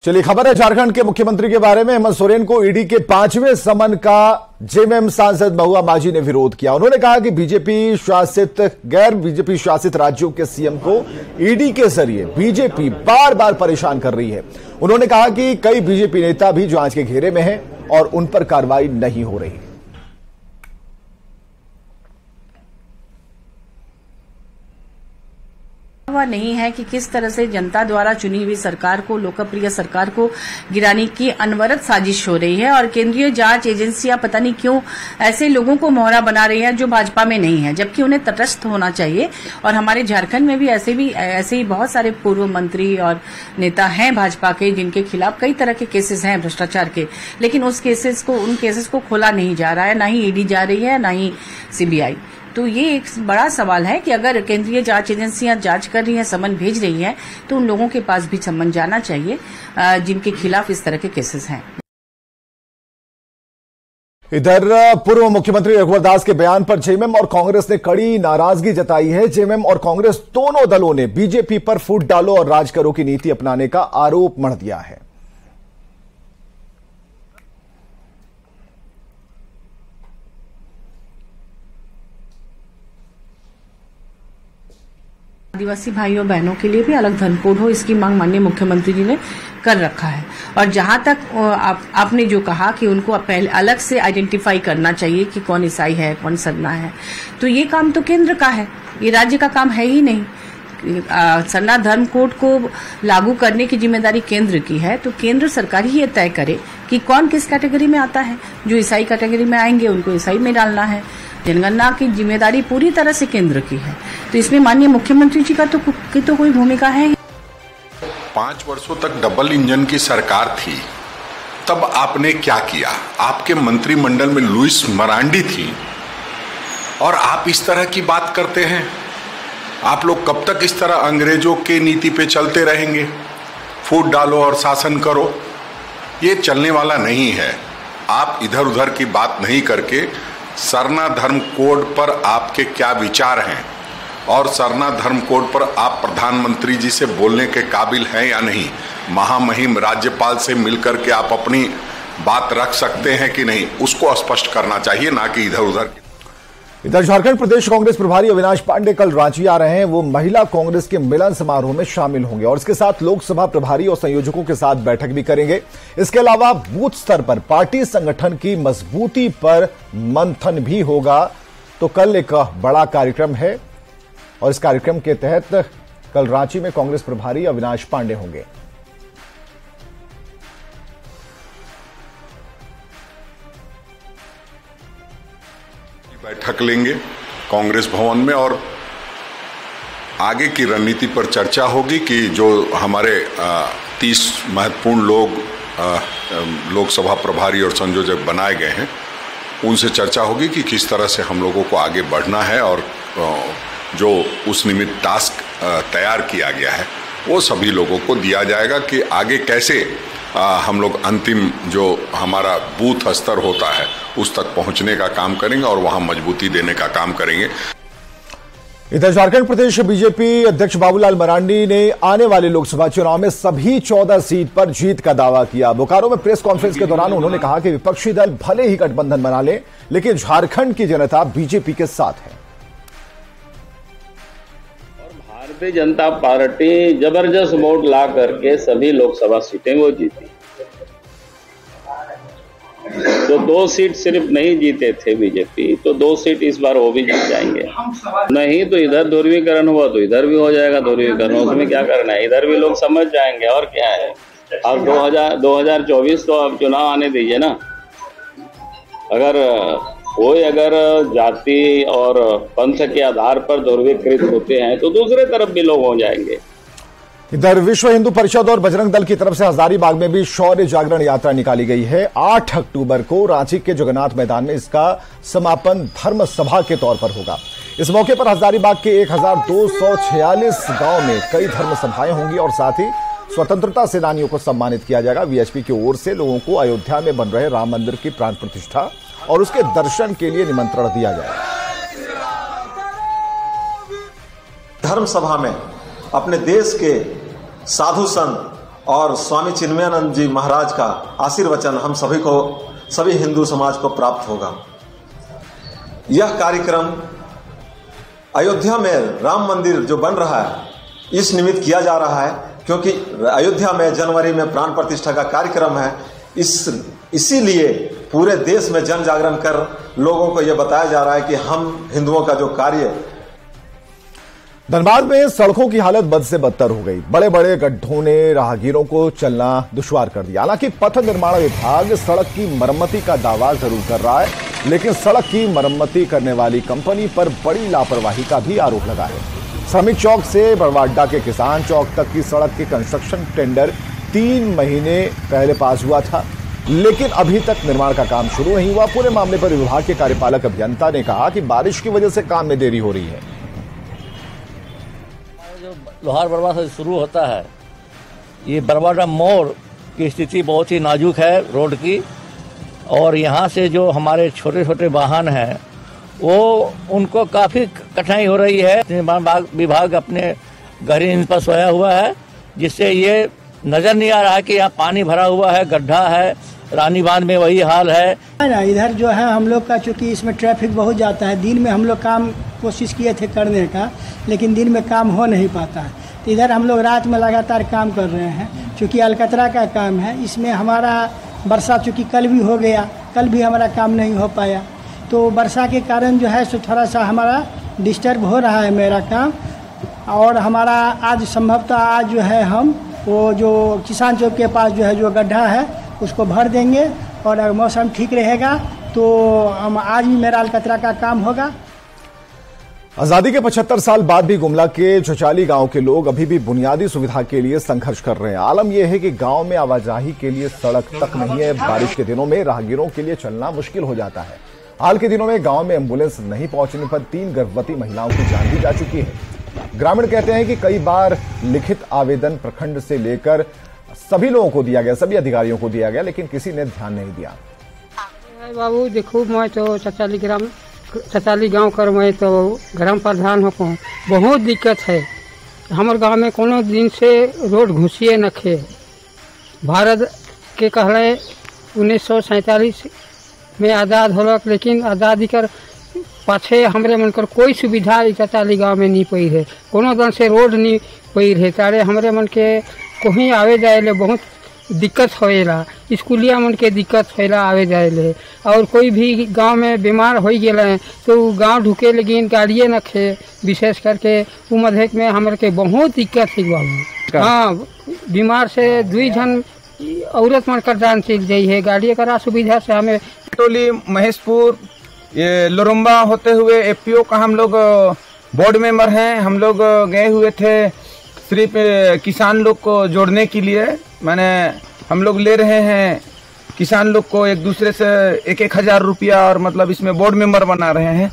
चलिए खबर है झारखंड के मुख्यमंत्री के बारे में। हेमंत सोरेन को ईडी के 5वें समन का जेएमएम सांसद महुआ माझी ने विरोध किया। उन्होंने कहा कि गैर बीजेपी शासित राज्यों के सीएम को ईडी के जरिए बीजेपी बार बार परेशान कर रही है। उन्होंने कहा कि कई बीजेपी नेता भी जांच के घेरे में हैं और उन पर कार्रवाई नहीं हो रही। नहीं है कि किस तरह से जनता द्वारा चुनी हुई सरकार को, लोकप्रिय सरकार को गिराने की अनवरत साजिश हो रही है और केंद्रीय जांच एजेंसियां पता नहीं क्यों ऐसे लोगों को मोहरा बना रही हैं जो भाजपा में नहीं है, जबकि उन्हें तटस्थ होना चाहिए। और हमारे झारखंड में भी ऐसे ही बहुत सारे पूर्व मंत्री और नेता हैं भाजपा के जिनके खिलाफ कई तरह के केसेस हैं भ्रष्टाचार के, लेकिन उन केसेस को खोला नहीं जा रहा है, ना ही ईडी जा रही है ना ही सीबीआई। तो ये एक बड़ा सवाल है कि अगर केंद्रीय जांच एजेंसियां जांच कर रही हैं, समन भेज रही हैं, तो उन लोगों के पास भी समन जाना चाहिए जिनके खिलाफ इस तरह के केसेस हैं। इधर पूर्व मुख्यमंत्री रघुवर दास के बयान पर जेएमएम और कांग्रेस ने कड़ी नाराजगी जताई है। जेएमएम और कांग्रेस दोनों दलों ने बीजेपी पर फूट डालो और राज करो की नीति अपनाने का आरोप मढ़ दिया है। आदिवासी भाइयों बहनों के लिए भी अलग धर्म कोड हो, इसकी मांग माननीय मुख्यमंत्री जी ने कर रखा है। और जहां तक आपने जो कहा कि उनको पहले अलग से आइडेंटिफाई करना चाहिए कि कौन ईसाई है, कौन सरना है, तो ये काम तो केंद्र का है, ये राज्य का काम है ही नहीं। सरना धर्म कोड को लागू करने की जिम्मेदारी केंद्र की है, तो केंद्र सरकार ही ये तय करे कि कौन किस कैटेगरी में आता है। जो ईसाई कैटेगरी में आएंगे उनको ईसाई में डालना है। जनगणना की जिम्मेदारी पूरी तरह से केंद्र की है, तो इसमें माननीय मुख्यमंत्री जी का तो कोई भूमिका है। 5 वर्षों तक डबल इंजन की सरकार थी, तब आपने क्या किया? आपके मंत्रिमंडल में लुइस मरांडी थी और आप इस तरह की बात करते हैं। आप लोग कब तक इस तरह अंग्रेजों के नीति पे चलते रहेंगे? फूट डालो और शासन करो, ये चलने वाला नहीं है। आप इधर उधर की बात नहीं करके सरना धर्म कोड पर आपके क्या विचार हैं और सरना धर्म कोड पर आप प्रधानमंत्री जी से बोलने के काबिल हैं या नहीं, महामहिम राज्यपाल से मिलकर के आप अपनी बात रख सकते हैं कि नहीं, उसको स्पष्ट करना चाहिए, ना कि इधर उधर। इधर झारखंड प्रदेश कांग्रेस प्रभारी अविनाश पांडे कल रांची आ रहे हैं। वो महिला कांग्रेस के मिलन समारोह में शामिल होंगे और इसके साथ लोकसभा प्रभारी और संयोजकों के साथ बैठक भी करेंगे। इसके अलावा बूथ स्तर पर पार्टी संगठन की मजबूती पर मंथन भी होगा। तो कल एक बड़ा कार्यक्रम है और इस कार्यक्रम के तहत कल रांची में कांग्रेस प्रभारी अविनाश पांडे होंगे। बैठक लेंगे कांग्रेस भवन में और आगे की रणनीति पर चर्चा होगी कि जो हमारे 30 महत्वपूर्ण लोग लोकसभा प्रभारी और संयोजक बनाए गए हैं, उनसे चर्चा होगी कि किस तरह से हम लोगों को आगे बढ़ना है और जो उस निमित्त टास्क तैयार किया गया है वो सभी लोगों को दिया जाएगा कि आगे कैसे हम लोग अंतिम जो हमारा बूथ स्तर होता है उस तक पहुंचने का काम करेंगे और वहां मजबूती देने का काम करेंगे। इधर झारखंड प्रदेश बीजेपी अध्यक्ष बाबूलाल मरांडी ने आने वाले लोकसभा चुनाव में सभी 14 सीट पर जीत का दावा किया। बोकारो में प्रेस कॉन्फ्रेंस के दौरान उन्होंने कहा कि विपक्षी दल भले ही गठबंधन बना ले, लेकिन झारखंड की जनता बीजेपी के साथ है। भारतीय जनता पार्टी जबरदस्त वोट ला करके सभी लोकसभा सीटें वो जीती। तो 2 सीट सिर्फ नहीं जीते थे बीजेपी, तो 2 सीट इस बार वो भी जीत जाएंगे। नहीं तो इधर ध्रुवीकरण हुआ तो इधर भी हो जाएगा ध्रुवीकरण, उसमें क्या करना है, इधर भी लोग समझ जाएंगे और क्या है। अब 2024 तो अब चुनाव आने दीजिए ना। अगर जाति और पंथ के आधार पर ध्रुवीकृत होते हैं तो दूसरे तरफ भी लोग हो जाएंगे। इधर विश्व हिंदू परिषद और बजरंग दल की तरफ से हजारीबाग में भी शौर्य जागरण यात्रा निकाली गई है। 8 अक्टूबर को रांची के जगन्नाथ मैदान में इसका समापन धर्म सभा के तौर पर होगा। इस मौके पर हजारीबाग के 1246 गांव में कई धर्म सभाएं होंगी और साथ ही स्वतंत्रता सेनानियों को सम्मानित किया जाएगा। वीएचपी की ओर से लोगों को अयोध्या में बन रहे राम मंदिर की प्राण प्रतिष्ठा और उसके दर्शन के लिए निमंत्रण दिया जाएगा। धर्म सभा में अपने देश के साधु संत और स्वामी चिन्मयानंद जी महाराज का आशीर्वचन हम सभी हिंदू समाज को प्राप्त होगा। यह कार्यक्रम अयोध्या में राम मंदिर जो बन रहा है इस निमित्त किया जा रहा है, क्योंकि अयोध्या में जनवरी में प्राण प्रतिष्ठा का कार्यक्रम है। इसीलिए पूरे देश में जन जागरण कर लोगों को यह बताया जा रहा है कि हम हिंदुओं का जो कार्य। धनबाद में सड़कों की हालत बद से बदतर हो गई। बड़े बड़े गड्ढों ने राहगीरों को चलना दुश्वार कर दिया। हालांकि पथ निर्माण विभाग सड़क की मरम्मती का दावा जरूर कर रहा है, लेकिन सड़क की मरम्मती करने वाली कंपनी पर बड़ी लापरवाही का भी आरोप लगा है। श्रमिक चौक से बड़वाड्डा के किसान चौक तक की सड़क के कंस्ट्रक्शन टेंडर 3 महीने पहले पास हुआ था, लेकिन अभी तक निर्माण का काम शुरू नहीं हुआ। पूरे मामले पर विभाग के कार्यपालक अभियंता ने कहा कि बारिश की वजह से काम में देरी हो रही है। जो लोहार बरवा से शुरू होता है, ये बरवाडा मोड़ की स्थिति बहुत ही नाजुक है रोड की, और यहाँ से जो हमारे छोटे छोटे वाहन हैं वो उनको काफ़ी कठिनाई हो रही है। निर्माण विभाग अपने गहरी नींद पर सोया हुआ है, जिससे ये नज़र नहीं आ रहा है कि यहाँ पानी भरा हुआ है, गड्ढा है। रानी बांध में वही हाल है। इधर जो है हम लोग का, चूँकि इसमें ट्रैफिक बहुत जाता है, दिन में हम लोग काम कोशिश किए थे करने का, लेकिन दिन में काम हो नहीं पाता है। तो इधर हम लोग रात में लगातार काम कर रहे हैं। चूँकि अलकतरा का काम है, इसमें हमारा वर्षा चूँकि कल भी हो गया, कल भी हमारा काम नहीं हो पाया, तो वर्षा के कारण जो है सो थोड़ा सा हमारा डिस्टर्ब हो रहा है मेरा काम। और हमारा आज संभवतः आज जो है हम वो जो किसान चौक के पास जो है जो गड्ढा है उसको भर देंगे, और अगर मौसम ठीक रहेगा तो हम आज भी मेरा अलकतरा का काम होगा। आजादी के 75 साल बाद भी गुमला के चचाली गांव के लोग अभी भी बुनियादी सुविधा के लिए संघर्ष कर रहे हैं। आलम यह है कि गांव में आवाजाही के लिए सड़क तक नहीं है। बारिश के दिनों में राहगीरों के लिए चलना मुश्किल हो जाता है। हाल के दिनों में गांव में एम्बुलेंस नहीं पहुंचने पर 3 गर्भवती महिलाओं की जान भी जा चुकी है। ग्रामीण कहते हैं कि कई बार लिखित आवेदन प्रखंड से लेकर सभी लोगों को दिया गया, सभी अधिकारियों को दिया गया, लेकिन किसी ने ध्यान नहीं दिया। बाबू देखो, मैं तो चचाली गांव कर, मैं तो ग्राम प्रधान हो, बहुत दिक्कत है। हमारे गांव में कोनो दिन से रोड घुसिए नखे। भारत के कहले 1947 में आज़ाद होलक, लेकिन आज़ादी कर पाछे हमरे मन कर कोई सुविधा चचाली गांव में नहीं पई है। कोनो दिन से रोड नहीं पई है, तारे हमरे मन के कहीं आवे जाए ले बहुत दिक्कत होएला। स्कूलिया मन के दिक्कत होएला आवे जाए ले, और कोई भी गांव में बीमार हो गए तो गांव ढुके लेकिन गाड़िए न खे, विशेष करके वो मधेक में हमारे के बहुत दिक्कत है बाबू। हाँ, बीमार से 2 जन औरत मन कर जान चल जाई है। गाड़ी करा सुविधा से हमें टोली महेशपुर ये लोरम्बा होते हुए एफपीओ का हम लोग बोर्ड मेंबर हैं। हम लोग गए हुए थे सिर्फ किसान लोग को जोड़ने के लिए। मैंने हम लोग ले रहे हैं किसान लोग को एक दूसरे से 1-1 हज़ार रुपया, और मतलब इसमें बोर्ड मेंबर बना रहे हैं।